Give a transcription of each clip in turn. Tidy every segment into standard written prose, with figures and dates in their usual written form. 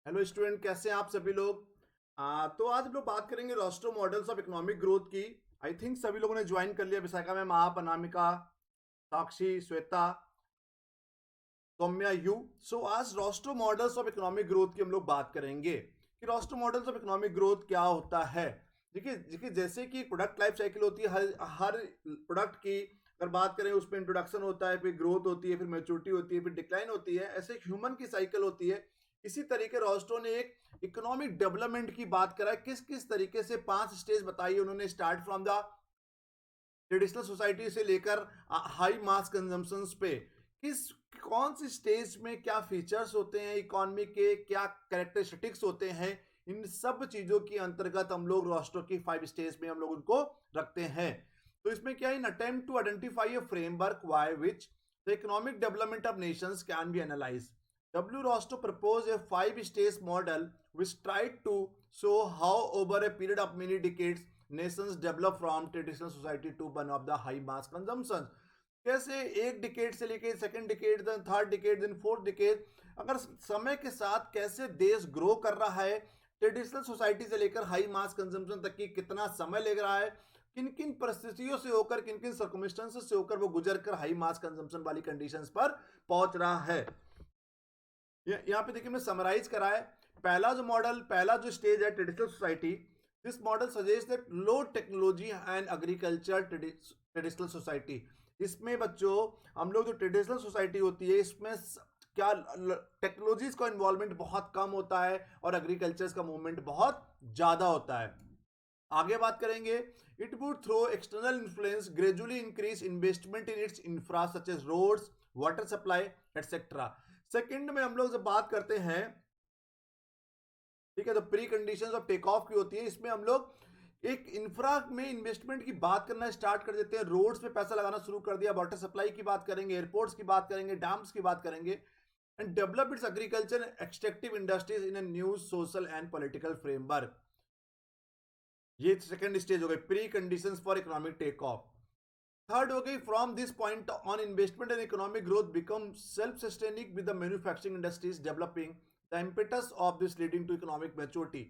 Hello student, कैसे हैं आप सभी लोग। तो आज हम लोग बात करेंगे Rostow models of economic growth की। आई थिंक सभी लोगों ने ज्वाइन कर लिया। विशाखा मैम, आप, अनामिका, साक्षी, श्वेता, सौम्या, यू। सो आज Rostow models of economic growth की हम लोग बात करेंगे कि Rostow models of economic growth क्या होता है। देखिए देखिए, जैसे कि प्रोडक्ट लाइफ साइकिल होती है, हर प्रोडक्ट की अगर बात करें, उसमें इंट्रोडक्शन होता है, फिर ग्रोथ होती है, फिर मैच्योरिटी होती है, फिर डिक्लाइन होती है। ऐसे ह्यूमन की साइकिल होती है। इसी तरीके रोस्टो ने एक इकोनॉमिक डेवलपमेंट की बात करा है। किस किस तरीके से 5 स्टेज बताई उन्होंने, start from the traditional society से लेकर हाई मास कंजम्पशन पे। किस कौन सी स्टेज में क्या फीचर्स होते हैं इकोनॉमी के, क्या कैरेक्टरिस्टिक्स होते हैं, इन सब चीजों के अंतर्गत हम लोग रोस्टो की 5 स्टेज में हम लोग उनको रखते हैं। तो इसमें क्या, in attempt to identify a framework by which the economic development of nations can be analysed, W. Rostow proposed a 5-stage model which tried to show how over a period of many decades nations develop from traditional society to one of the high mass consumption। कैसे एक decade से लेके second decade, then third decade, then fourth decade, अगर समय के साथ कैसे देश ग्रो कर रहा है, ट्रेडिशनल सोसाइटी से लेकर हाई मास कंजम्पशन तक की कितना समय ले रहा है, किन किन परिस्थितियों से होकर, किन किन सर्कमस्टेंसेस से होकर वो गुजर कर हाई मास कंजम्पशन वाली कंडीशंस पर पहुंच रहा है। यहाँ पे देखिए, मैं समराइज करा है। पहला जो मॉडल, पहला जो स्टेज है traditional society. This model suggest that low technology and agriculture traditional society. इसमें बच्चों, हम लोग जो ट्रेडिशनल सोसाइटी होती है, इसमें क्या टेक्नोलॉजीज का इन्वॉल्वमेंट बहुत कम होता है और एग्रीकल्चर का मूवमेंट बहुत ज्यादा होता है। आगे बात करेंगे, it would throw external influence gradually increase investment in its infra such as roads, water supply etcetera. Second में हम लोग जब बात करते हैं, ठीक है, तो pre conditions of take off की होती है। इसमें हम लोग एक इंफ्रा में इन्वेस्टमेंट की बात करना स्टार्ट कर देते हैं, रोड्स पे पैसा लगाना शुरू कर दिया, वाटर सप्लाई की बात करेंगे, एयरपोर्ट्स की बात करेंगे, डैम्स की बात करेंगे, and develop its agriculture extractive industries in a new social and political framework. ये सेकंड स्टेज हो गई, preconditions for economic take off. Third हो गई, from this point on investment and economic growth become self sustaining with the manufacturing industries developing the impetus of this leading to economic maturity.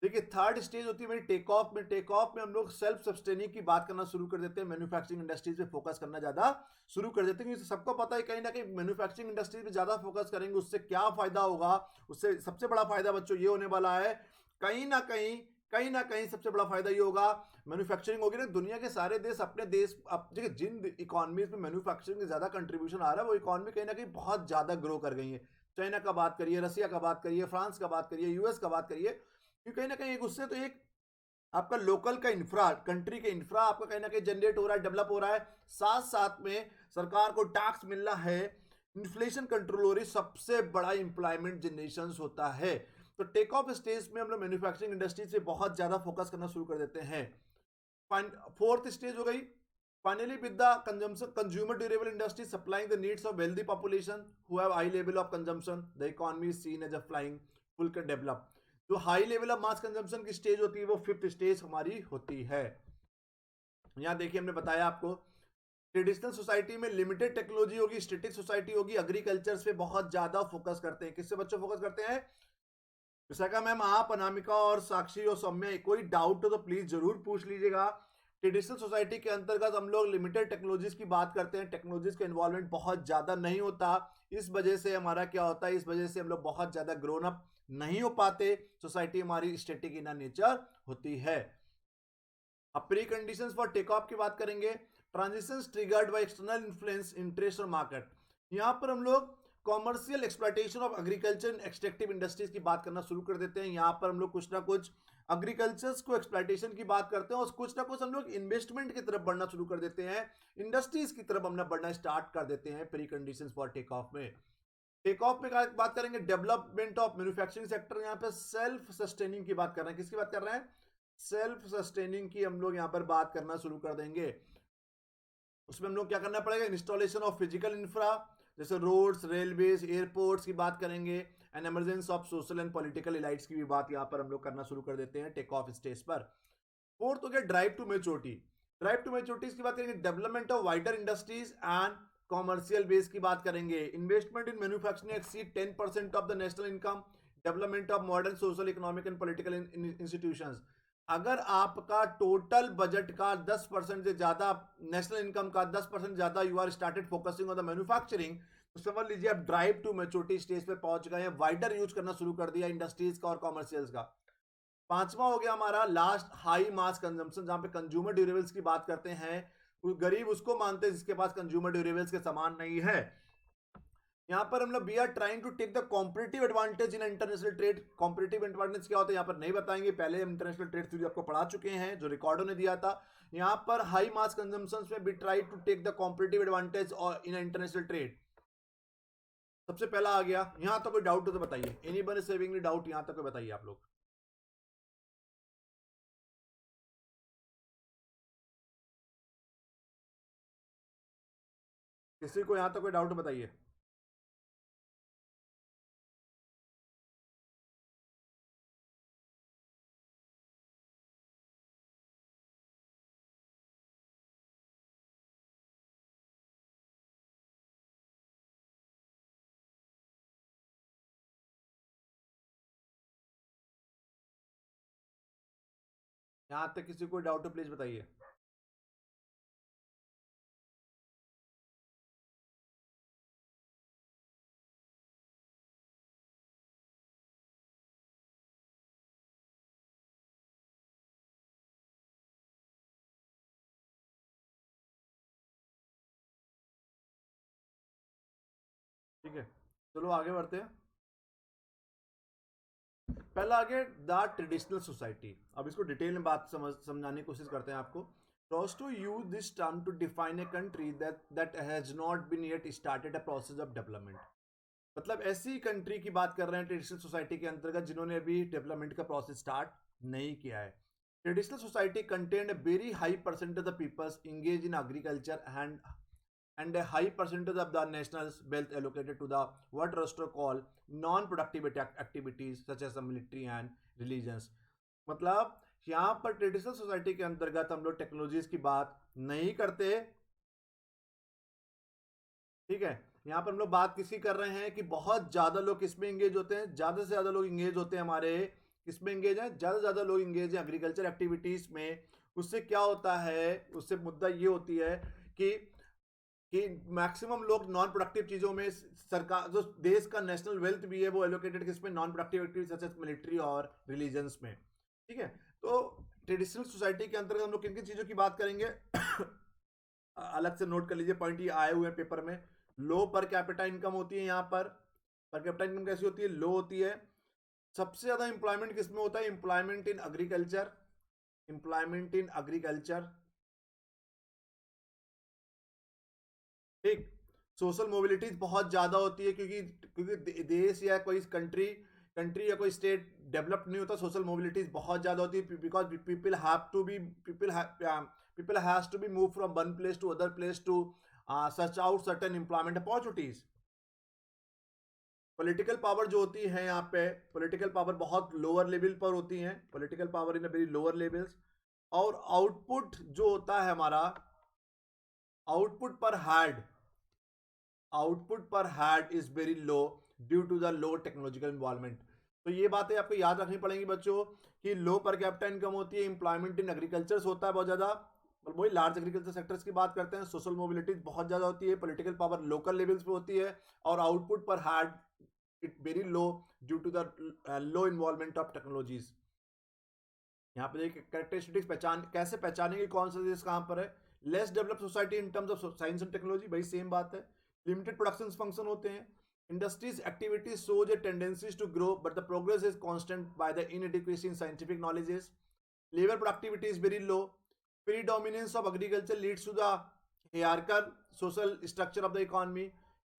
देखिए, third stage होती है मेरी take off में। Take off में हम लोग सेल्फ सस्टेनिंग की बात करना शुरू कर देते हैं, मैन्युफैक्चरिंग इंडस्ट्रीज पे फोकस करना ज्यादा शुरू कर देते हैं, क्योंकि सबको पता है कहीं ना कहीं मैन्युफैक्चरिंग इंडस्ट्रीज पे ज्यादा फोकस करेंगे, उससे क्या फायदा होगा। उससे सबसे बड़ा फायदा बच्चों ये होने वाला है, कहीं ना कहीं, कहीं ना कहीं सबसे बड़ा फायदा ये होगा, मैन्युफैक्चरिंग होगी ना, दुनिया के सारे देश अपने देश, अब देखिए जिन इकोनॉमीज में मैन्युफैक्चरिंग का ज्यादा कंट्रीब्यूशन आ रहा है, वो इकोनॉमी कहीं ना कहीं बहुत ज्यादा ग्रो कर गई है। चाइना का बात करिए, रसिया का बात करिए, फ्रांस का बात करिए, यूएस का बात करिए, क्योंकि कहीं ना कहीं एक उससे तो एक आपका लोकल का इंफ्रा, कंट्री के इंफ्रा आपका कहीं ना कहीं जनरेट हो रहा है, डेवलप हो रहा है, साथ साथ में सरकार को टैक्स मिल रहा है, इन्फ्लेशन कंट्रोल हो रही, सबसे बड़ा इंप्लॉयमेंट जनरेशन होता है। तो टेक ऑफ स्टेज में हम लोग मैन्युफैक्चरिंग इंडस्ट्री से बहुत ज्यादा फोकस करना शुरू कर देते हैं। फोर्थ स्टेज हो गई, finally with the consumption consumer durable industry supplying the needs of wealthy population who have high level of consumption, the economy is seen as a flying full can develop। जो high level of mass consumption की stage होती है वो fifth stage हमारी होती है। यहाँ देखिए, हमने बताया आपको, ट्रेडिशनल सोसाइटी में लिमिटेड टेक्नोलॉजी होगी, स्टेटिक सोसाइटी होगी, एग्रीकल्चर पे बहुत ज्यादा फोकस करते हैं। किससे बच्चों फोकस करते हैं? विशाखा मैम, आप, अनामिका और साक्षी और सौम्या, कोई डाउट हो तो प्लीज जरूर पूछ लीजिएगा। ट्रेडिशनल सोसाइटी के अंतर्गत हम लोग लिमिटेड टेक्नोलॉजीज की बात करते हैं, टेक्नोलॉजीज का इन्वॉल्वमेंट बहुत ज्यादा नहीं होता। इस वजह से हमारा क्या होता है, इस वजह से हम लोग बहुत ज्यादा ग्रोन अप नहीं हो पाते, सोसाइटी हमारी स्टैटिक इन नेचर होती है। अब preconditions for take off की बात करेंगे, transitions triggered by external influence, interest और मार्केट। यहां पर हम लोग commercial exploitation of agriculture and extractive industries की बात करना शुरू कर देते हैं। यहाँ पर हम लोग कुछ ना कुछ एग्रीकल्चर को एक्सप्लॉयटेशन की बात करते हैं और कुछ ना कुछ हम लोग इन्वेस्टमेंट की तरफ बढ़ना शुरू कर देते हैं, इंडस्ट्रीज की तरफ हमने बढ़ना स्टार्ट कर देते हैं preconditions for take off में। टेक ऑफ में बात करेंगे डेवलपमेंट ऑफ मैन्युफैक्चरिंग सेक्टर। यहाँ पे सेल्फ सस्टेनिंग की बात कर रहे हैं। किसकी बात कर रहे हैं? सेल्फ सस्टेनिंग की हम लोग यहाँ पर बात करना शुरू कर देंगे। उसमें हम लोग क्या करना पड़ेगा? इंस्टॉलेशन ऑफ फिजिकल इंफ्रा, जैसे रोड्स, रेलवेज, एयरपोर्ट्स की बात करेंगे, and emergence of social and political elites की भी बात यहाँ पर हम लोग करना शुरू कर देते हैं टेक ऑफ स्टेज पर। फोर्थ हो गया drive to maturity. Drive to maturity की बात करेंगे, development of wider industries and commercial base की बात करेंगे, investment in manufacturing exceed 10% of the national income, development of modern social economic and political institutions. अगर आपका टोटल बजट का 10% से ज्यादा, नेशनल इनकम का 10% ज्यादा you are started focusing on the manufacturing, तो समझ लीजिए आप ड्राइव टू मैच्योरिटी स्टेज पे पहुंच गए हैं, वाइडर यूज करना शुरू कर दिया इंडस्ट्रीज का और कॉमर्शियल्स का। पांचवा हो गया हमारा लास्ट, हाई मास कंजम्पशन, जहां पे कंज्यूमर ड्यूरेबल्स की बात करते हैं। गरीब उसको मानते हैं जिसके पास कंज्यूमर ड्यूरेबल्स के सामान नहीं है। यहाँ पर हम लोग we are trying to take the competitive advantage in international trade. Competitive advantage क्या होता है यहाँ पर नहीं बताएंगे, पहले हम इंटरनेशनल ट्रेड थ्योरी आपको पढ़ा चुके हैं जो रिकॉर्डो ने दिया था। यहाँ पर हाई मास कंजम्पशन में we try to take the competitive advantage in international trade. सबसे पहला आ गया। यहाँ तक कोई डाउट हो तो बताइए, एनीबडी सेविंग डाउट यहाँ तक बताइए आप लोग। किसी को यहाँ तक कोई डाउट बताइए। यहाँ तक किसी को डाउट हो प्लीज बताइए। ठीक है, चलो आगे बढ़ते हैं। पहला आ गया द ट्रेडिशनल सोसाइटी। अब इसको डिटेल में बात समझाने की कोशिश करते हैं आपको। Rosto use this term to define a country that has not been yet started a process of development। मतलब ऐसी कंट्री की बात कर रहे हैं ट्रेडिशनल सोसाइटी के अंतर्गत जिन्होंने अभी डेवलपमेंट का प्रोसेस स्टार्ट नहीं किया है। Traditional society contain a very high percentage of peoples engage in agriculture and a high percentage of the national's wealth allocated to the what Rosto call non-productive activities such as the military and religions। मतलब यहाँ पर traditional society के अंतर्गत हम लोग technologies की बात नहीं करते। ठीक है, यहाँ पर हम लोग बात किसी कर रहे हैं कि बहुत ज्यादा लोग किसमें इंगेज होते हैं, ज्यादा से ज्यादा लोग इंगेज होते हैं हमारे किसमें इंगेज हैं, ज्यादा से ज्यादा लोग इंगेज हैं एग्रीकल्चर एक्टिविटीज में। उससे क्या होता है, उससे मुद्दा ये होती है कि कि मैक्सिमम लोग नॉन प्रोडक्टिव चीजों में, सरकार जो देश का नेशनल वेल्थ भी है वो एलोकेटेड किसमें, non productive activities such as military और रिलीजन्स में। ठीक है, तो ट्रेडिशनल सोसाइटी के अंतर्गत हम लोग किन किन चीजों की बात करेंगे अलग से नोट कर लीजिए, पॉइंट ये आए हुए हैं पेपर में। लो पर कैपिटा इनकम होती है, यहाँ पर कैपिटा इनकम कैसी होती है, लो होती है। सबसे ज्यादा इंप्लॉयमेंट किसमें होता है, employment in agriculture, employment in agriculture. ठीक, सोशल मोबिलिटीज बहुत ज्यादा होती है क्योंकि क्योंकि देश या कोई कंट्री कंट्री या कोई स्टेट डेवलप नहीं होता, सोशल मोबिलिटीज बहुत ज्यादा होती है because people have to be people has to be move from one place to other place to search out certain employment opportunities. Political power जो होती है यहाँ पे, पॉलिटिकल पावर बहुत लोअर लेवल पर होती है, political power in very lower levels. और आउटपुट जो होता है हमारा, output per head, output per head is very low due to the low technological involvement. तो ये बातें आपको याद रखनी पड़ेंगी बच्चों कि लो पर कैपिटा इनकम होती है, इंप्लॉयमेंट इन एग्रीकल्चर होता है बहुत ज्यादा, और वही लार्ज एग्रीकल्चर सेक्टर्स की बात करते हैं। सोशल मोबिलिटी बहुत ज्यादा होती है, पॉलिटिकल पावर लोकल लेवल्स पे होती है, और output per head it very low due to the low involvement of technologies. यहाँ पे कैरेक्टरिस्टिक्स पहचान कैसे पहचानेंगे कौन सा देश कहाँ पर है। Less develop society in terms of science and technology, भाई सेम बात है। लिमिटेड प्रोडक्शन फंक्शन होते हैं। Industries activities shows a tendencies to grow but the progress is constant by the inadequacy in scientific knowledges. Labour productivity is very low. Predominance of agriculture leads to the hierarchical social structure of the economy।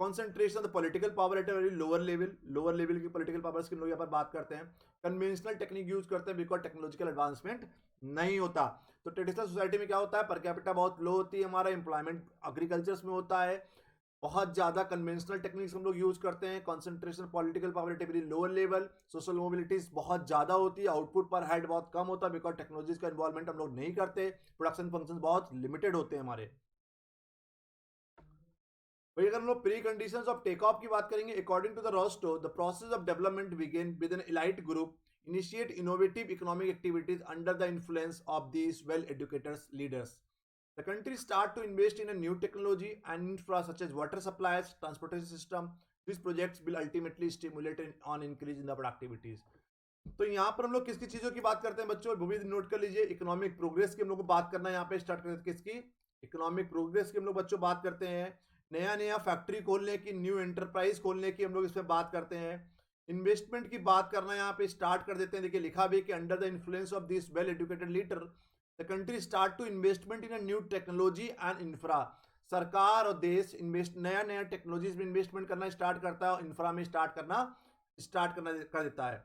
concentration of the political power at a very lower level की political powers की लोग यहाँ पर बात करते हैं। Conventional technique use करते हैं बिकॉज टेक्नोलॉजिकल एडवांसमेंट नहीं होता। तो ट्रेडिशनल सोसाइटी में क्या होता है, पर कैपिटा बहुत लो होती है, हमारा एम्प्लॉयमेंट एग्रीकल्चर में होता है, बहुत ज्यादा कन्वेंशनल टेक्निक्स हम लोग यूज करते हैं, concentration political power at very lower level, social mobilities बहुत ज्यादा होती है, आउटपुट पर हेड बहुत कम होता है बिकॉज टेक्नोलॉजीज का इन्वॉल्वमेंट हम लोग नहीं करते, प्रोडक्शन फंक्शन बहुत लिमिटेड होते हैं हमारे। भाई अगर हम लोग pre conditions of take off की बात करेंगे, according to the Rostow the process of development begin with an elite group initiate innovative economic activities under the influence of these well-educated leaders. The country start to invest in a new technology and infra such as water supplies, transportation system. These projects will ultimately stimulate on increase in the productivities. तो यहाँ पर हम लोग किसकी चीजों की बात करते हैं बच्चों, वो भी नोट कर लीजिए। इकोनॉमिक प्रोग्रेस की हम लोग को बात करना है, यहाँ पे स्टार्ट करते हैं किसकी, इकोनॉमिक प्रोग्रेस की हम लोग बच्चों बात करते हैं। नया नया फैक्ट्री खोलने की, न्यू एंटरप्राइज खोलने की हम लोग इसमें बात करते हैं। इन्वेस्टमेंट की बात करना यहाँ पे स्टार्ट कर देते हैं। देखिए लिखा भी कि under the influence of this well educated leader the country start to investment in new technology and infra. सरकार और देश इन्वेस्ट नया नया टेक्नोलॉजीज में इन्वेस्टमेंट करना स्टार्ट करता है और इंफ्रा में स्टार्ट करना कर देता है।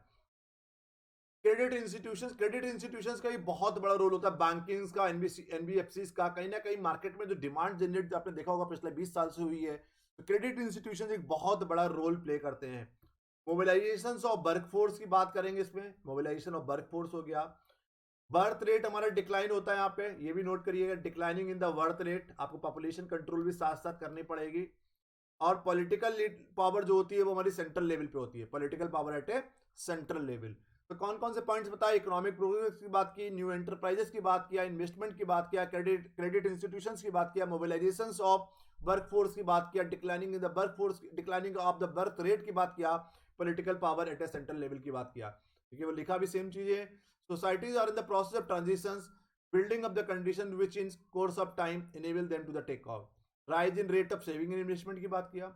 क्रेडिट इंस्टीट्यूशंस का भी बहुत बड़ा रोल होता है, बैंकिंग का, एनबीएफसी का। कहीं ना कहीं मार्केट में जो डिमांड जनरेट आपने देखा होगा पिछले 20 साल से हुई है, तो क्रेडिट इंस्टीट्यूशंस एक बहुत बड़ा रोल प्ले करते हैं। मोबिलाइजेशन ऑफ वर्कफोर्स की बात करेंगे, इसमें मोबिलाइजेशन ऑफ वर्कफोर्स हो गया। बर्थ रेट हमारा डिक्लाइन होता है यहाँ पे, ये भी नोट करिएगा, declining in the birth rate. आपको पॉपुलेशन कंट्रोल भी साथ साथ करनी पड़ेगी। और पॉलिटिकल पावर जो होती है वो हमारी सेंट्रल लेवल पे होती है, पॉलिटिकल पावर एट ए सेंट्रल लेवल। तो कौन कौन से पॉइंट्स बताए, इकोनॉमिक प्रोग्रेस की बात की, न्यू एंटरप्राइजेस की बात किया, इन्वेस्टमेंट की बात किया, क्रेडिट इंस्टीट्यूशंस की बात किया, मोबिलाइजेशन ऑफ वर्कफोर्स की बात किया, declining in the workforce, declining of the birth rate की बात किया, पॉलिटिकल पावर एट ए सेंट्रल लेवल की बात किया। ठीक है, वो लिखा भी सेम चीज है। Societies are in the process of transitions, building up the condition which in course of time enable them to the take off. Rise in rate of saving and investment की बात किया।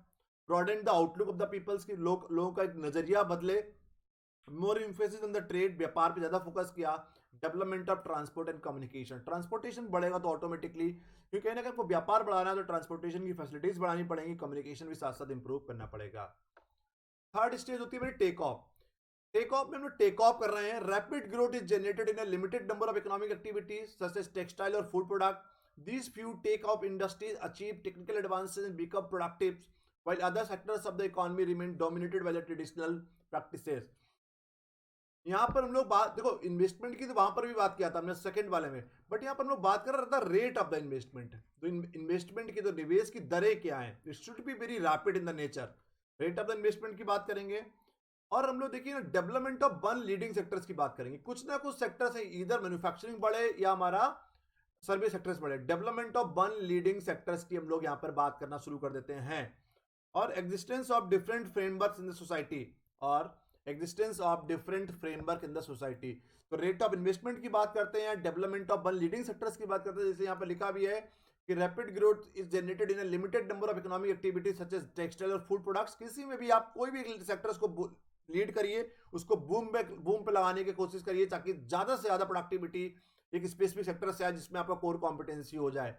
Broaden the outlook of the peoples की, लोगों का एक नजरिया बदले। More emphasis on the trade, व्यापार पे ज्यादा फोकस किया। Development of transport and communication, transportation बढ़ेगा तो ऑटोमेटिकली, क्योंकि कहीं ना कहीं व्यापार बढ़ाना है तो ट्रांसपोर्टेशन की फैसिलिटीज बढ़ानी पड़ेंगी, कम्युनिकेशन भी साथ साथ इंप्रूव करना पड़ेगा। थर्ड स्टेज होती है मेरी टेक ऑफ। टेक ऑफ में हम लोग टेक ऑफ कर रहे हैं। Rapid growth is generated in a limited number of economic activities such as textile और food product. These few take-off industries achieve technical advances and become productive, while other sectors of the economy remain dominated by the traditional practices. यहाँ पर हम लोग बात देखो investment की, तो वहां पर भी बात किया था हमने सेकंड वाले में, बट यहाँ पर हम लोग बात कर रहा था रेट ऑफ द इन्वेस्टमेंट। तो इन्वेस्टमेंट की, तो निवेश की दरें क्या है, it should be very rapid in the nature. Rate of the investment की बात करेंगे। और हम लोग देखिए ना, development of one leading sectors की बात करेंगे। कुछ ना कुछ सेक्टर्स है, इधर मैन्युफैक्चरिंग बढ़े या हमारा सर्विस सेक्टर्स बढ़े। Development of one leading sectors की हम लोग यहाँ पर बात करना शुरू कर देते हैं। और existence of different frameworks in the society, और existence of different framework in the society. तो रेट ऑफ इन्वेस्टमेंट की बात करते हैं, development of one leading sectors की बात करते हैं। जैसे यहाँ पर लिखा भी है कि rapid growth is generated in a limited number of economic activities such as textile और फूड प्रोडक्ट्स। किसी में भी आप कोई भी सेक्टर्स को लीड करिए, उसको बूम पे लगाने की कोशिश करिए, ताकि ज्यादा से ज्यादा प्रोडक्टिविटी एक स्पेसिफिक सेक्टर से आए जिसमें आपका कोर कॉम्पिटेंसी हो जाए।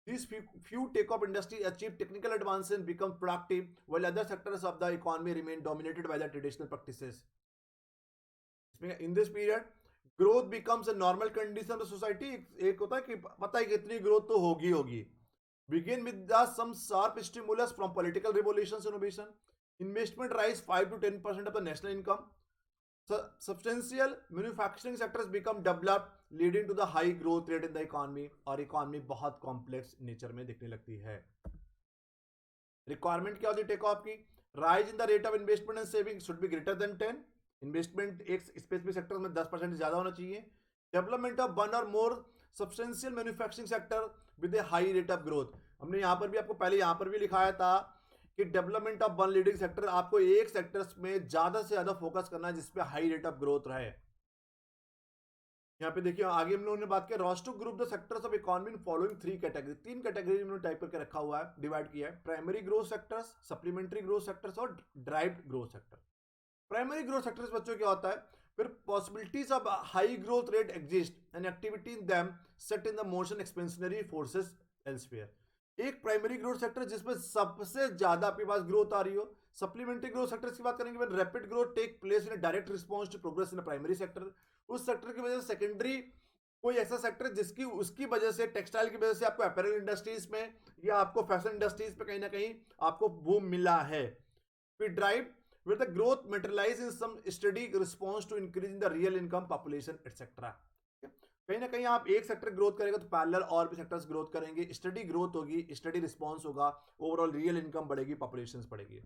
These few take-off industries achieve technical advances and become productive, while other sectors of the economy remain dominated by the traditional practices. In this period, growth becomes a normal condition of the society. एक होता है कि पता है कि इतनी growth तो होगी। Begin with some sharp stimulus from political revolutions, innovation. Investment rise 5 to 10% of the national income. Substantial manufacturing sectors become developed, leading to the high growth rate in the economy. और economy बहुत complex nature में दिखने लगती है। Requirement क्या होती है take off की, rise in the rate of investment and saving should be greater than 10। Investment एक स्पेसिफिक सेक्टर में 10% ज्यादा होना चाहिए। Development of one or more substantial manufacturing sector with a high rate of growth. हमने यहाँ पर भी आपको पहले यहाँ पर भी लिखाया था कि development of one leading sector, आपको एक सेक्टर्स में ज्यादा से ज्यादा फोकस करना है जिसपे हाई रेट ऑफ ग्रोथ रहे। यहाँ पे देखिए आगे हम लोगों ने बात किया, Rostow group the sectors of economy in following 3 category. 3 category इन्होंने टाइप करके रखा हुआ है, डिवाइड किया है। Primary growth sectors, supplementary growth sectors और derived growth sector. Primary growth sectors बच्चों क्या होता है, फिर possibilities of high growth rate exist and activity in them set in the motion expansionary forces elsewhere. एक प्राइमरी ग्रोथ सेक्टर जिसमें सबसे ज्यादा आपके पास ग्रोथ आ रही हो। सप्लीमेंट्री ग्रोथ सेक्टर्स की बात करेंगे, when rapid growth take place in direct response to progress in primary sector. उस सेक्टर की वजह से सेकेंडरी कोई ऐसा सेक्टर जिसकी उसकी वजह से, टेक्सटाइल की वजह से आपको अपैरल इंडस्ट्रीज में या आपको फैशन इंडस्ट्रीज पे कहीं ना कहीं आपको बूम मिला है। फिर drive where the growth materialize in some steady response to increase in the real income, population, etc. कहीं ना कहीं आप एक सेक्टर ग्रोथ करेगा तो पैरेलल और भी सेक्टर्स ग्रोथ करेंगे, स्टडी ग्रोथ होगी, स्टडी रिस्पॉन्स होगा, ओवरऑल रियल इनकम बढ़ेगी, पॉपुलेशन बढ़ेगी।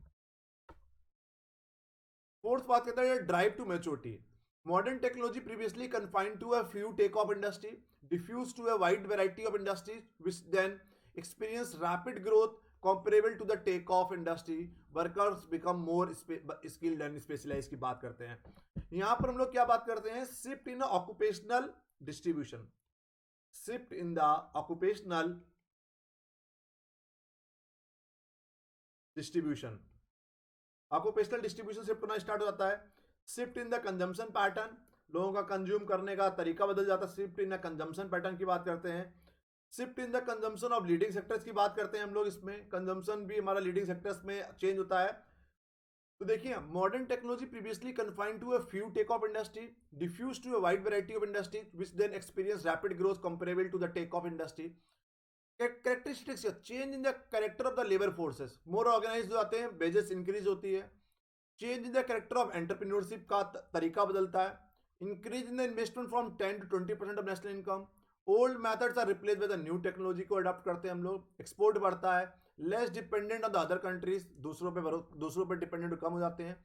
फोर्थ बात करते हैं drive to maturity. Modern technology previously confined to a few take off industry diffused to a wide variety of industries which then experience rapid growth comparable to the take-off industry. Workers become more skilled and specialized की बात करते हैं। यहाँ पर हम लोग क्या बात करते हैं, shift in the occupational distribution, shift in the occupational distribution, occupational distribution shift होना स्टार्ट हो जाता है। Shift in the consumption pattern, लोगों का कंज्यूम करने का तरीका बदल जाता है, shift in the consumption pattern की बात करते हैं। Shift in the consumption of leading sectors की बात करते हैं हम लोग, इसमें कंजम्पशन भी हमारा लीडिंग सेक्टर्स में चेंज होता है। तो देखिए modern technology previously confined to a few take off industry diffuse to a wide variety of industry which then experience rapid growth comparable to the take off industry. Characteristics change in the character of the labour forces, more organised हो जाते हैं, wages increase होती है। Change in the character of entrepreneurship का तरीका बदलता है। Increase in the investment from 10 to 20% of national income. Old methods are replace by the new technology को अडॉप्ट करते हैं हम लोग। एक्सपोर्ट बढ़ता है, less dependent on the other countries, दूसरों पे डिपेंडेंट कम हो जाते हैं।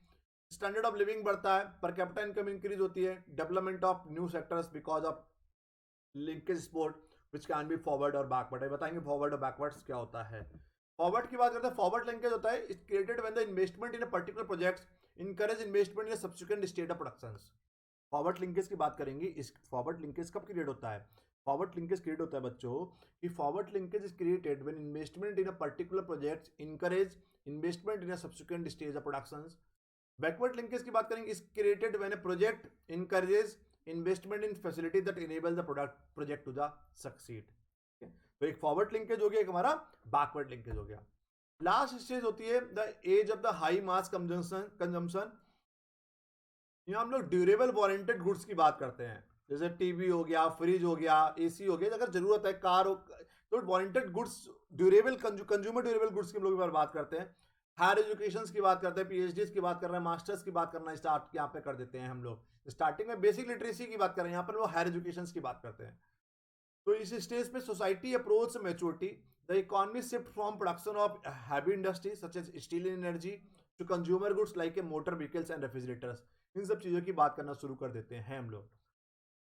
स्टैंडर्ड ऑफ लिविंग बढ़ता है, पर कैपिटा इनकम इंक्रीज होती है। Development of new sectors because of linkage sport which can be forward और बैकवर्ड। बताएंगे फॉरवर्ड और बैकवर्ड्स क्या होता है। फॉरवर्ड की बात करते हैं, फॉरवर्ड लिंकेज होता है it created when the investment in a particular projects encourage investment in a subsequent state of productions। Forward linkage की बात करेंगे, इस फॉरवर्ड लिंकेज कब क्रिएट होता है, फॉरवर्ड लिंकेज क्रिएट होता है बच्चों कि forward linkage is created when investment in a particular project encourage investment in a subsequent stage of productions। Backward linkage की बात करेंगे, is created when a project encourages investment in facility that enable the project to the succeed. तो एक forward linkage हो गया, एक हमारा backward linkage हो गया। लास्ट स्टेज होती है the age of the high mass consumption. यहाँ हम लोग ड्यूरेबल वारंटेड गुड्स की बात करते हैं, जैसे टीवी हो गया, फ्रिज हो गया, एसी हो गया, अगर जरूरत है कार हो, तो warranted goods durable consumer durable goods की हम लोग बात करते हैं। हायर एजुकेशन की बात करते हैं, पीएचडी की बात कर रहे हैं, मास्टर्स की बात करना स्टार्ट यहाँ पे कर देते हैं हम लोग। स्टार्टिंग में बेसिक लिटरेसी की बात कर रहे हैं, यहाँ पर वो हायर एजुकेशन की बात करते हैं। तो इस स्टेज पे society approach maturity, the economy shift from production of heavy industry such as steel and energy to consumer goods like a motor vehicles and refrigerators. इन सब चीजों की बात करना शुरू कर देते हैं हम लोग।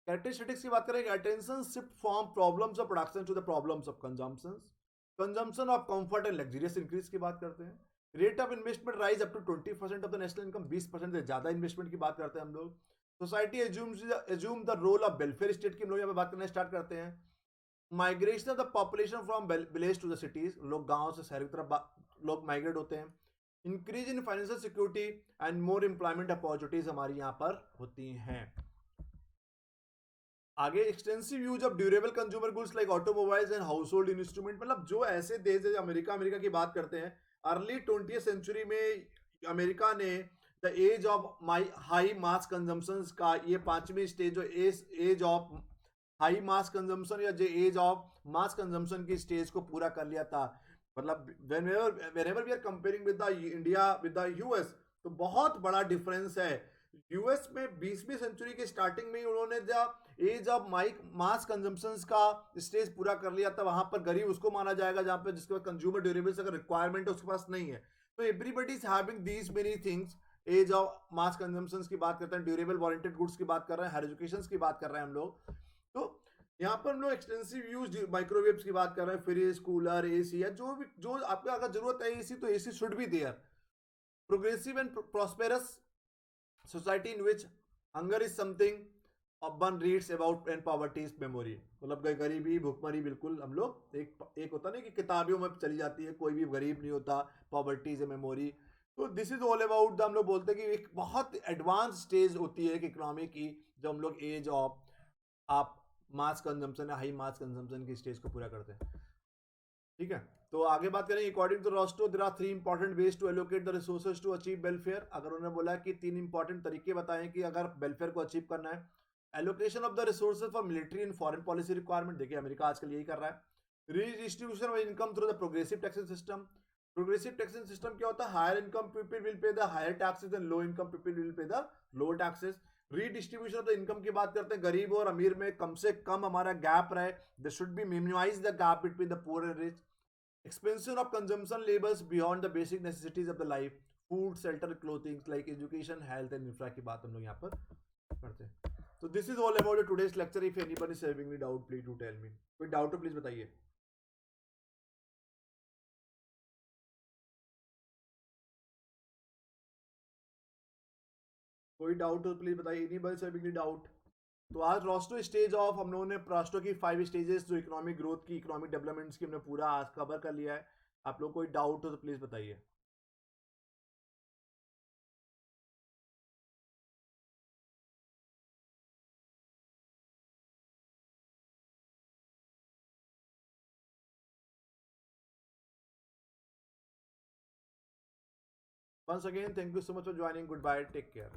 कैरेक्टरिस्टिक्स की बात करेंगे, attention shift from problems of production to the problems of consumption of comfort and luxurious increase की बात करते हैं। Rate of investment rise up to 20% of the national income, 20% से ज्यादा इन्वेस्टमेंट की बात करते हैं हम लोग। Society assume the role of welfare state की हम लोग यहाँ पे बात करना स्टार्ट करते हैं। Migration of the population from village to the cities, लोग गांव से शहर की तरफ लोग माइग्रेट होते हैं। Increase in financial security and more employment opportunities हमारी यहाँ पर होती हैं। आगे extensive use of durable consumer goods like automobiles and house hold instrument, मतलब जो ऐसे देश जैसे अमेरिका की बात करते हैं, अर्ली 20th सेंचुरी में अमेरिका ने the age of high mass consumption का, ये 5वीं स्टेज जो age of high mass consumption या जो एज ऑफ मास कंजम्पशन की स्टेज को पूरा कर लिया था। मतलब whenever we are comparing with the India with the US, तो बहुत बड़ा डिफरेंस है। यूएस में 20वीं सेंचुरी के स्टार्टिंग में उन्होंने जब एज ऑफ मास कंजम्पशन का स्टेज पूरा कर लिया था, वहां पर गरीब उसको माना जाएगा जहां पर जिसके पास कंज्यूमर ड्यूरेबल्स अगर रिक्वायरमेंट है उसके पास नहीं है। तो everybody is having these many things. Age of mass consumption की बात करते हैं, ड्यूरेबल वारंटेड गुड्स की बात कर रहे हैं, हायर एजुकेशन की बात कर रहे हैं हम लोग। तो यहाँ पर हम लोग एक्सटेंसिव यूज माइक्रोवेव्स की बात कर रहे हैं, फ्रिज, कूलर, एसी या जो आपको अगर जरूरत है एसी, तो AC should be there. Progressive and prosperous society in which hunger is something one reads about and poverty is memory, मतलब गरीबी भुखमरी बिल्कुल हम लोग एक होता ना कि किताबियों में चली जाती है, कोई भी गरीब नहीं होता, पॉवर्टी इज ए मेमोरी। तो दिस इज ऑल अबाउट हम लोग बोलते हैं कि एक बहुत एडवांस स्टेज होती है इकोनॉमी की, जब हम लोग एज ऑफ आप मास कंजम्पशन या हाई मास कंजम्पशन की स्टेज को पूरा करते हैं। ठीक है, तो आगे बात करें। According to Rostow there are 3 important ways to allocate the resources to achieve welfare. अगर उन्होंने बोला कि 3 इंपॉर्टेंट तरीके बताएं कि अगर वेलफेयर को अचीव करना है। Allocation of the resources for military and foreign policy requirement, देखिए अमेरिका आजकल यही कर रहा है। Redistribution of income through the progressive taxation system. Progressive taxation system क्या होता है, higher income people will pay the higher taxes and low income people will pay the lower taxes. Redistribution of the income की बात करते हैं, गरीब और अमीर में कम से कम हमारा गैप रहे, they should be minimise the gap between the poor and rich. Expansion of consumption levels beyond the basic necessities of the life, food shelter clothing like education health and infra की बात हम लोग यहाँ पर करते हैं। तो this is all about today's lecture. If anybody is having any doubt please do tell me. कोई डाउट हो प्लीज बताइए। कोई डाउट हो प्लीज बताइए, anybody is having any doubt. तो आज रोस्टो स्टेज ऑफ हम लोगों ने राष्ट्रों की 5 स्टेजेस जो इकोनॉमिक ग्रोथ की, इकोनॉमिक डेवलपमेंट्स की हमने पूरा आज कवर कर लिया है। आप लोग कोई डाउट हो तो प्लीज बताइए। Once again, thank you so much for joining. Goodbye. Take care.